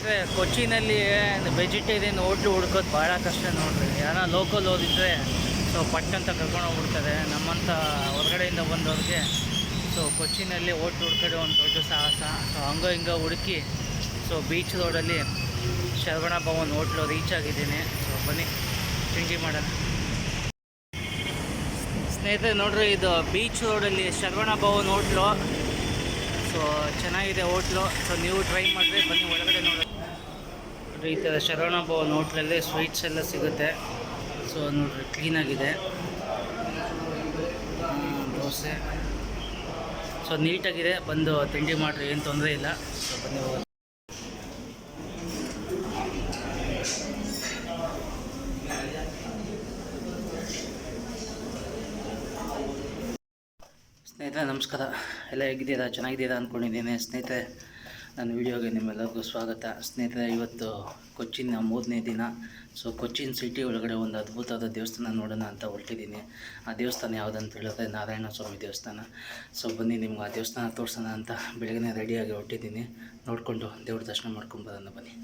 ಸ್ನೇಹಿತರೆ, ಕೊಚ್ಚಿನಲ್ಲಿ vegetarian hotel ಹುಡ್ಕೋದು ಭಾಳ ಕಷ್ಟ ನೋಡ್ರಿ. ಯಾರೋ ಲೋಕಲ್ ಓದಿದ್ರೆ ಸೊ ಪಟ್ಟಂತ ಕರ್ಕೊಂಡು ಹೋಗ್ಬಿಡ್ತಾರೆ. ನಮ್ಮಂಥ ಹೊರಗಡೆಯಿಂದ ಬಂದವ್ರಿಗೆ ಸೊ ಕೊಚ್ಚಿನಲ್ಲಿ ಹೋಟ್ಲು ಹುಡ್ಕೋದು ಒಂದು ದೊಡ್ಡ ಸಾಹಸ. ಸೊ ಹಂಗೋ ಹಿಂಗೋ ಹುಡುಕಿ ಸೊ ಬೀಚ್ ರೋಡಲ್ಲಿ ಶರವಣ ಭವನ್ ಹೋಟ್ಲು ರೀಚ್ ಆಗಿದ್ದೀನಿ. ಸೊ ಬನ್ನಿ ತಿಂಡಿ ಮಾಡೋಣ. ಸ್ನೇಹಿತರೆ ನೋಡ್ರಿ, ಇದು ಬೀಚ್ ರೋಡಲ್ಲಿ ಶರವಣ ಭವನ್ ಹೋಟ್ಲು. ಸೊ ಚೆನ್ನಾಗಿದೆ ಹೋಟ್ಲು. ಸೊ ನೀವು ಟ್ರೈ ಮಾಡಿದ್ರೆ ಬನ್ನಿ ಒಳಗಡೆ ನೋಡ್ರಿ. ಈ ಥರ ಶರವಣ ಭವನ್ ಹೋಟ್ಲಲ್ಲಿ ಸ್ವೀಟ್ಸ್ ಎಲ್ಲ ಸಿಗುತ್ತೆ. ಸೊ ನೋಡ್ರಿ, ಕ್ಲೀನಾಗಿದೆ. ದೋಸೆ ಸೊ ನೀಟಾಗಿದೆ. ಬಂದು ತಿಂಡಿ ಮಾಡಿರಿ, ಏನು ತೊಂದರೆ ಇಲ್ಲ. ಸೊ ಬನ್ನಿ ಹೋಗೋದು. ಸ್ನೇಹಿತರೆ ನಮಸ್ಕಾರ. ಎಲ್ಲ ಹೇಗಿದ್ದೀರಾ? ಚೆನ್ನಾಗಿದ್ದೀರಾ ಅಂದ್ಕೊಂಡಿದ್ದೀನಿ. ಸ್ನೇಹಿತರೆ, ನನ್ನ ವೀಡಿಯೋಗೆ ನಿಮ್ಮೆಲ್ಲರಿಗೂ ಸ್ವಾಗತ. ಸ್ನೇಹಿತರೆ, ಇವತ್ತು ಕೊಚ್ಚಿನ 3ನೇ ದಿನ. ಸೊ ಕೊಚ್ಚಿನ್ ಸಿಟಿ ಒಳಗಡೆ ಒಂದು ಅದ್ಭುತವಾದ ದೇವಸ್ಥಾನ ನೋಡೋಣ ಅಂತ ಹೊರಟಿದ್ದೀನಿ. ಆ ದೇವಸ್ಥಾನ ಯಾವುದಂತ ಹೇಳಿದ್ರೆ ನಾರಾಯಣ ಸ್ವಾಮಿ ದೇವಸ್ಥಾನ. ಸೊ ಬನ್ನಿ ನಿಮ್ಗೆ ಆ ದೇವಸ್ಥಾನ ತೋರಿಸೋಣ ಅಂತ ಬೆಳಗ್ಗೆ ರೆಡಿಯಾಗಿ ಹೊರಟಿದ್ದೀನಿ. ನೋಡಿಕೊಂಡು ದೇವ್ರ ದರ್ಶನ ಮಾಡ್ಕೊಂಬರೋಣ ಬನ್ನಿ.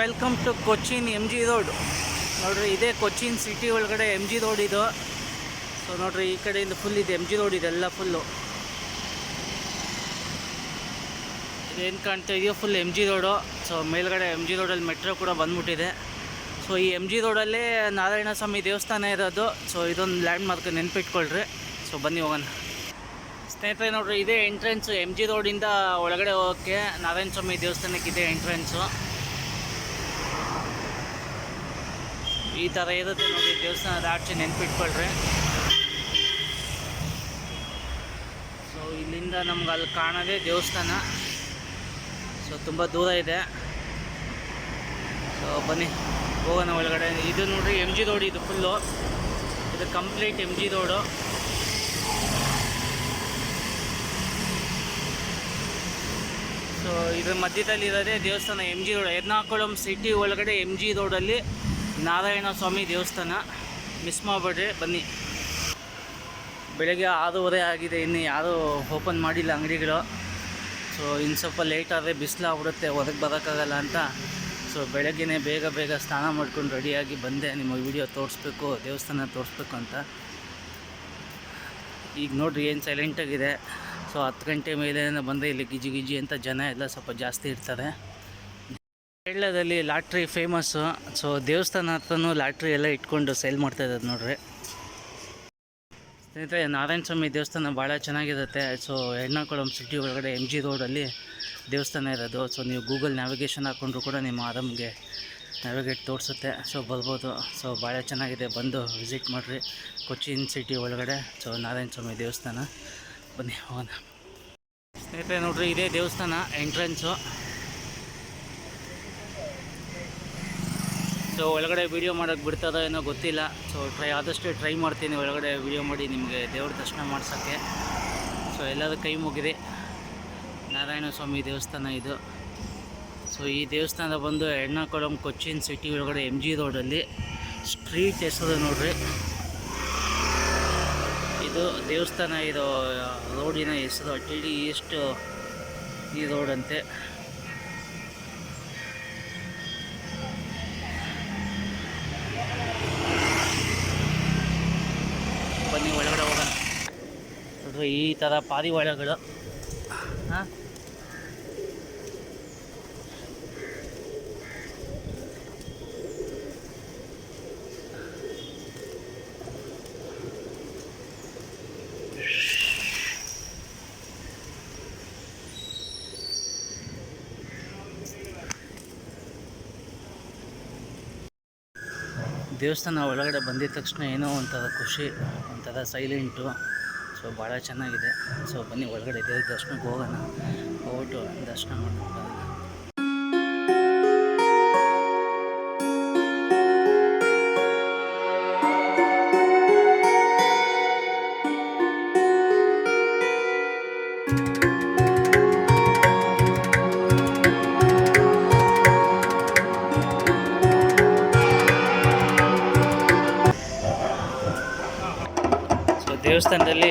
Welcome to Cochin MG road. ನೋಡ್ರಿ, ಇದೇ ಕೊಚ್ಚಿನ್ ಸಿಟಿ ಒಳಗಡೆ MG ರೋಡ್ ಇದು. ಸೊ ನೋಡ್ರಿ, ಈ ಕಡೆಯಿಂದ ಫುಲ್ ಇದೆ MG ರೋಡ್. ಇದೆಲ್ಲ ಫುಲ್ಲು ಏನು ಕಾಣ್ತಾ ಇದೆಯೋ ಫುಲ್ MG ರೋಡು. ಸೊ ಮೇಲ್ಗಡೆ MG ರೋಡಲ್ಲಿ ಮೆಟ್ರೋ ಕೂಡ ಬಂದ್ಬಿಟ್ಟಿದೆ. ಸೊ ಈ MG ರೋಡಲ್ಲೇ ನಾರಾಯಣ ಸ್ವಾಮಿ ದೇವಸ್ಥಾನ ಇರೋದು. ಸೊ ಇದೊಂದು ಲ್ಯಾಂಡ್ ಮಾರ್ಕ್ ನೆನ್ಪಿಟ್ಕೊಳ್ರಿ. ಸೊ ಬನ್ನಿ ಹೋಗೋಣ. ಸ್ನೇಹಿತರೆ ನೋಡ್ರಿ, ಇದೇ ಎಂಟ್ರೆನ್ಸು. MG ರೋಡಿಂದ ಒಳಗಡೆ ಹೋಗೋಕ್ಕೆ ನಾರಾಯಣ ಸ್ವಾಮಿ ದೇವಸ್ಥಾನಕ್ಕೆ ಇದೇ ಎಂಟ್ರೆನ್ಸು. ಈ ಥರ ಇರುತ್ತೆ ನೋಡಿ ದೇವಸ್ಥಾನದ ಆಚೆ, ನೆನ್ಪಿಟ್ಕೊಳ್ರಿ. ಸೊ ಇಲ್ಲಿಂದ ನಮ್ಗೆ ಅಲ್ಲಿ ಕಾಣೋದೇ ದೇವಸ್ಥಾನ. ಸೊ ತುಂಬ ದೂರ ಇದೆ. ಸೊ ಬನ್ನಿ ಹೋಗೋಣ ಒಳಗಡೆ. ಇದು ನೋಡ್ರಿ MG ರೋಡ್. ಇದು ಫುಲ್ಲು, ಇದು ಕಂಪ್ಲೀಟ್ MG ರೋಡು. ಸೊ ಇದ್ರ ಮಧ್ಯದಲ್ಲಿ ಇರೋದೇ ದೇವಸ್ಥಾನ MG ರೋಡ್. ಎರ್ನಾಕುಳಂ ಸಿಟಿ ಒಳಗಡೆ MG ರೋಡಲ್ಲಿ ನಾರಾಯಣ ಸ್ವಾಮಿ ದೇವಸ್ಥಾನ. ಮಿಸ್ ಮಾಡಬೇಡ್ರಿ, ಬನ್ನಿ. ಬೆಳಗ್ಗೆ 6:30 ಆಗಿದೆ, ಇನ್ನು ಯಾರೂ ಓಪನ್ ಮಾಡಿಲ್ಲ ಅಂಗಡಿಗಳು. ಸೊ ಇನ್ನು ಸ್ವಲ್ಪ ಲೇಟ್ ಆದರೆ ಬಿಸಿಲಾಗ್ಬಿಡುತ್ತೆ, ಹೊರಗೆ ಬರೋಕ್ಕಾಗಲ್ಲ ಅಂತ. ಸೊ ಬೆಳಗ್ಗೆನೇ ಬೇಗ ಸ್ನಾನ ಮಾಡ್ಕೊಂಡು ರೆಡಿಯಾಗಿ ಬಂದೆ ನಿಮಗೆ ವಿಡಿಯೋ ತೋರಿಸ್ಬೇಕು, ದೇವಸ್ಥಾನ ತೋರಿಸ್ಬೇಕು ಅಂತ. ಈಗ ನೋಡಿರಿ ಏನು ಸೈಲೆಂಟಾಗಿದೆ. ಸೊ 10 ಗಂಟೆ ಮೇಲೆ ಬಂದರೆ ಇಲ್ಲಿ ಗಿಜಿ ಅಂತ ಜನ ಎಲ್ಲ ಸ್ವಲ್ಪ ಜಾಸ್ತಿ ಇರ್ತಾರೆ. ಕೇರಳದಲ್ಲಿ ಲಾಟ್ರಿ ಫೇಮಸ್ಸು. ಸೊ ದೇವಸ್ಥಾನ ಹತ್ರನೂ ಲಾಟ್ರಿ ಎಲ್ಲ ಇಟ್ಕೊಂಡು ಸೇಲ್ ಮಾಡ್ತಾಯಿದ್ದಾರೆ ನೋಡ್ರಿ. ಸ್ನೇಹಿತರೆ, ನಾರಾಯಣ ಸ್ವಾಮಿ ದೇವಸ್ಥಾನ ಭಾಳ ಚೆನ್ನಾಗಿರುತ್ತೆ. ಸೊ ಎರ್ನಾಕುಳಂ ಸಿಟಿ ಒಳಗಡೆ MG ರೋಡಲ್ಲಿ ದೇವಸ್ಥಾನ ಇರೋದು. ಸೊ ನೀವು ಗೂಗಲ್ ನ್ಯಾವಿಗೇಷನ್ ಹಾಕ್ಕೊಂಡ್ರು ಕೂಡ ನಿಮ್ಮ ಆರಾಮಿಗೆ ನ್ಯಾವಿಗೇಟ್ ತೋರಿಸುತ್ತೆ. ಸೊ ಬರ್ಬೋದು. ಸೊ ಭಾಳ ಚೆನ್ನಾಗಿದೆ, ಬಂದು ವಿಸಿಟ್ ಮಾಡಿರಿ ಕೊಚ್ಚಿನ್ ಸಿಟಿ ಒಳಗಡೆ. ಸೊ ನಾರಾಯಣ ಸ್ವಾಮಿ ದೇವಸ್ಥಾನ, ಬನ್ನಿ ಹೋಗೋಣ. ಸ್ನೇಹಿತರೆ ನೋಡ್ರಿ, ಇದೇ ದೇವಸ್ಥಾನ ಎಂಟ್ರೆನ್ಸು. ಸೊ ಒಳಗಡೆ ವೀಡಿಯೋ ಮಾಡೋಕ್ಕೆ ಬಿಡ್ತದೋ ಏನೋ ಗೊತ್ತಿಲ್ಲ. ಸೊ ಆದಷ್ಟು ಟ್ರೈ ಮಾಡ್ತೀನಿ ಒಳಗಡೆ ವೀಡಿಯೋ ಮಾಡಿ ನಿಮಗೆ ದೇವ್ರ ದರ್ಶನ ಮಾಡ್ಸೋಕ್ಕೆ. ಸೊ ಎಲ್ಲರೂ ಕೈ ಮುಗಿದೆ. ನಾರಾಯಣ ಸ್ವಾಮಿ ದೇವಸ್ಥಾನ ಇದು. ಸೊ ಈ ದೇವಸ್ಥಾನ ಬಂದು ಎರ್ನಾಕುಳಂ ಕೊಚ್ಚಿನ್ ಸಿಟಿ ಒಳಗಡೆ MG ರೋಡಲ್ಲಿ. ಸ್ಟ್ರೀಟ್ ಹೆಸರು ನೋಡ್ರಿ, ಇದು ದೇವಸ್ಥಾನ ಇರೋ ರೋಡಿನ ಹೆಸರು TD ಈಸ್ಟ್ ಈ ರೋಡ್ ಅಂತೆ. ಬನ್ನಿ ಒಳಗಡೆ ಹೋಗೋಣ. ನೋಡ್ರಿ, ಈ ಥರ ಪಾರಿವಾಳಗಳು. ಹಾಂ, ದೇವಸ್ಥಾನ ಒಳಗಡೆ ಬಂದಿದ ತಕ್ಷಣ ಏನೋ ಒಂಥರ ಖುಷಿ, ಒಂಥರ ಸೈಲೆಂಟು. ಸೊ ಭಾಳ ಚೆನ್ನಾಗಿದೆ. ಸೊ ಬನ್ನಿ ಒಳಗಡೆ ದೇವ್ರ ದರ್ಶನಕ್ಕೆ ಹೋಗೋಣ. ಹೋಗ್ಬಿಟ್ಟು ದರ್ಶನ ಮಾಡ್ಕೊಂಡು ಬರೋಣ. ದೇವಸ್ಥಾನದಲ್ಲಿ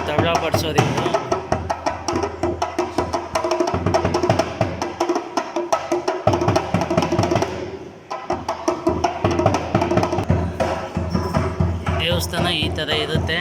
ತಬಲ ಬಡಿಸೋದಿತ್ತು. ದೇವಸ್ಥಾನ ಈ ಥರ ಇರುತ್ತೆ.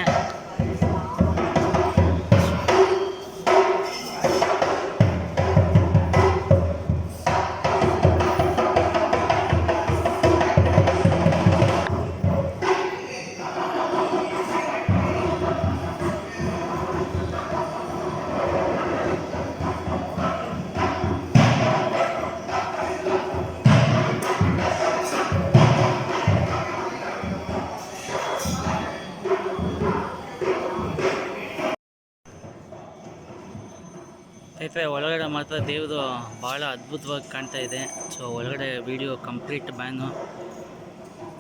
ಸ್ನೇಹಿತರೆ, ಒಳಗಡೆ ಮಾತ್ರ ದೇವರು ಭಾಳ ಅದ್ಭುತವಾಗಿ ಕಾಣ್ತಾ ಇದೆ. ಸೊ ಒಳಗಡೆ ವಿಡಿಯೋ ಕಂಪ್ಲೀಟ್ ಬ್ಯಾನು.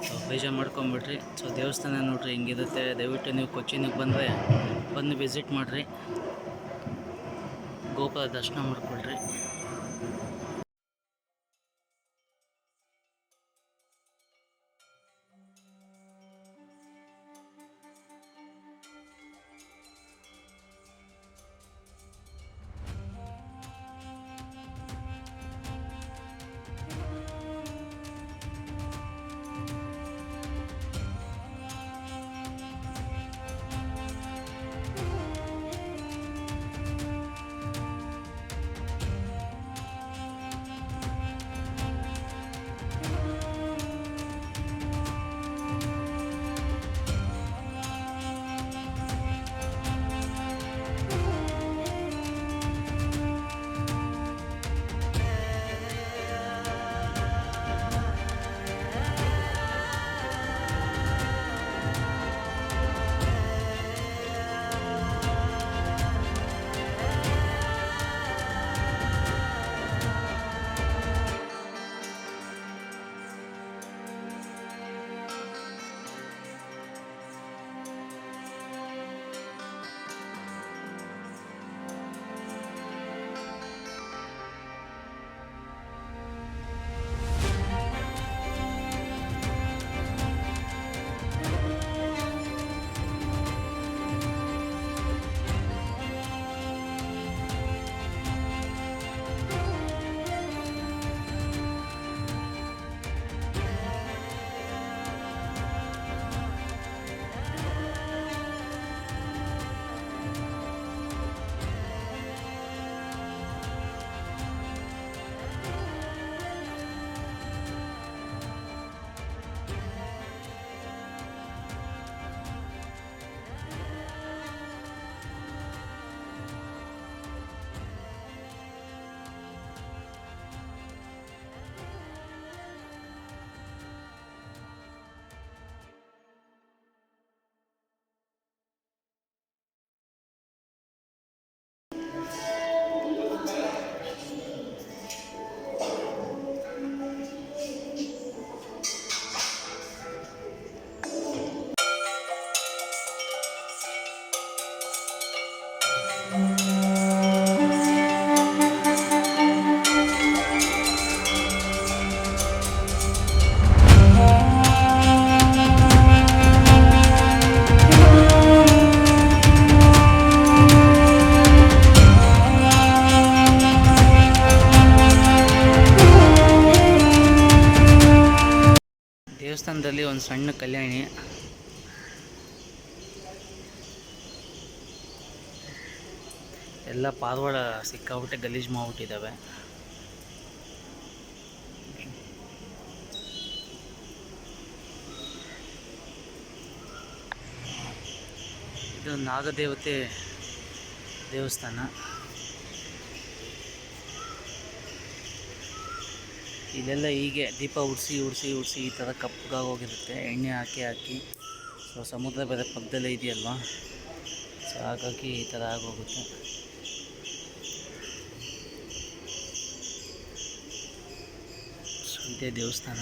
ಸೊ ಬೇಜಾರು ಮಾಡ್ಕೊಂಬಿಡ್ರಿ. ಸೊ ದೇವಸ್ಥಾನ ನೋಡ್ರಿ ಹಿಂಗಿರುತ್ತೆ. ದಯವಿಟ್ಟು ನೀವು ಕೊಚ್ಚಿನಿಗೆ ಬಂದು ವಿಸಿಟ್ ಮಾಡಿರಿ, ಗೋಪುರ ದರ್ಶನ ಮಾಡ್ಕೊಳ್ರಿ. ದೇವಸ್ಥಾನದಲ್ಲಿ ಒಂದು ಸಣ್ಣ ಕಲ್ಯಾಣಿ. ಎಲ್ಲ ಪಾರಿವಾಳ ಸಿಕ್ಕಾಬಿಟ್ಟೆ ಗಲೀಜು ಮಾಡಿಬಿಟ್ಟಿದ್ದಾವೆ. ಇದು ನಾಗದೇವತೆ ದೇವಸ್ಥಾನ. ಇಲ್ಲೆಲ್ಲ ಹೀಗೆ ದೀಪ ಉಡಿಸಿ ಈ ಥರ ಕಪ್ಪಗಾಗೋಗಿರುತ್ತೆ, ಎಣ್ಣೆ ಹಾಕಿ. ಸೊ ಸಮುದ್ರ ಬೇರೆ ಪಕ್ಕದಲ್ಲೇ ಇದೆಯಲ್ವಾ, ಸೊ ಹಾಗಾಗಿ ಈ ಥರ ಆಗೋಗುತ್ತೆ. ಇದೇ ದೇವಸ್ಥಾನ.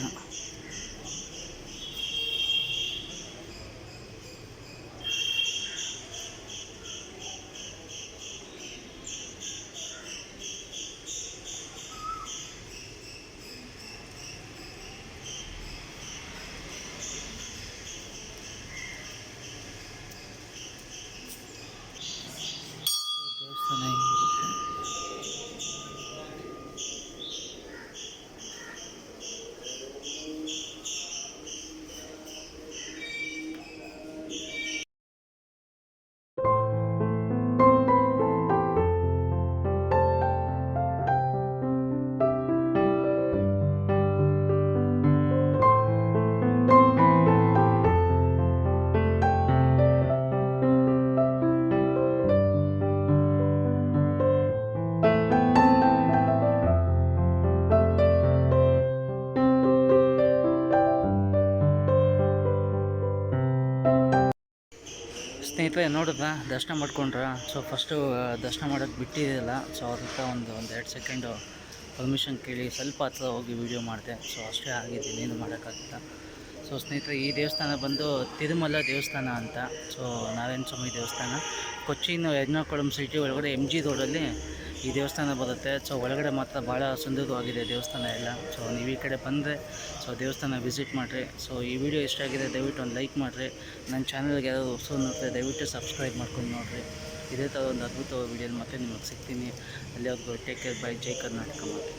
ಸ್ನೇಹಿತರೆ ನೋಡಿದ್ರಾ ದರ್ಶನ ಮಾಡ್ಕೊಂಡ್ರ. ಸೊ ಫಸ್ಟು ದರ್ಶನ ಮಾಡೋಕ್ಕೆ ಬಿಟ್ಟಿದ್ದಿಲ್ಲ. ಸೊ ಅವ್ರ ಹತ್ರ ಒಂದು 2 ಸೆಕೆಂಡು ಪರ್ಮಿಷನ್ ಕೇಳಿ ಸ್ವಲ್ಪ ಹತ್ರ ಹೋಗಿ ವೀಡಿಯೋ ಮಾಡಿದೆ. ಸೊ ಅಷ್ಟೇ ಆಗಿದ್ದು, ಇನ್ನೇನು ಮಾಡೋಕ್ಕಾಗಿಲ್ಲ. ಸೊ ಸ್ನೇಹಿತರೆ ಈ ದೇವಸ್ಥಾನ ಬಂದು ತಿರುಮಲ ದೇವಸ್ಥಾನ ಅಂತ. ಸೊ ನಾರಾಯಣ ಸ್ವಾಮಿ ದೇವಸ್ಥಾನ ಕೊಚ್ಚಿನ ಎರ್ನಾಕುಳಂ ಸಿಟಿ ಒಳಗಡೆ MG ರೋಡಲ್ಲಿ ಈ ದೇವಸ್ಥಾನ ಬರುತ್ತೆ. ಸೊ ಒಳಗಡೆ ಮಾತ್ರ ಭಾಳ ಸುಂದರವಾಗಿದೆ ದೇವಸ್ಥಾನ ಎಲ್ಲ. ಸೊ ನೀವು ಈ ಕಡೆ ಬಂದರೆ ಸೊ ದೇವಸ್ಥಾನ ವಿಸಿಟ್ ಮಾಡಿರಿ. ಸೊ ಈ ವಿಡಿಯೋ ಇಷ್ಟ ಆಗಿದೆ ದಯವಿಟ್ಟು ಒಂದು ಲೈಕ್ ಮಾಡಿರಿ. ನನ್ನ ಚಾನಲ್ಗೆ ಯಾರಾದರೂ ಹೊಸದು ನೋಡ್ತಾರೆ ದಯವಿಟ್ಟು ಸಬ್ಸ್ಕ್ರೈಬ್ ಮಾಡ್ಕೊಂಡು ನೋಡಿರಿ. ಇದೇ ಥರ ಒಂದು ಅದ್ಭುತವಾದ ವೀಡಿಯೋಲಿ ಮತ್ತೆ ನಿಮಗೆ ಸಿಗ್ತೀನಿ. ಅಲ್ಲಿವರೆಗೂ ಟೇಕ್ ಕೇರ್, ಬೈ. ಜೈ ಕರ್ನಾಟಕ ಮಾತೆ.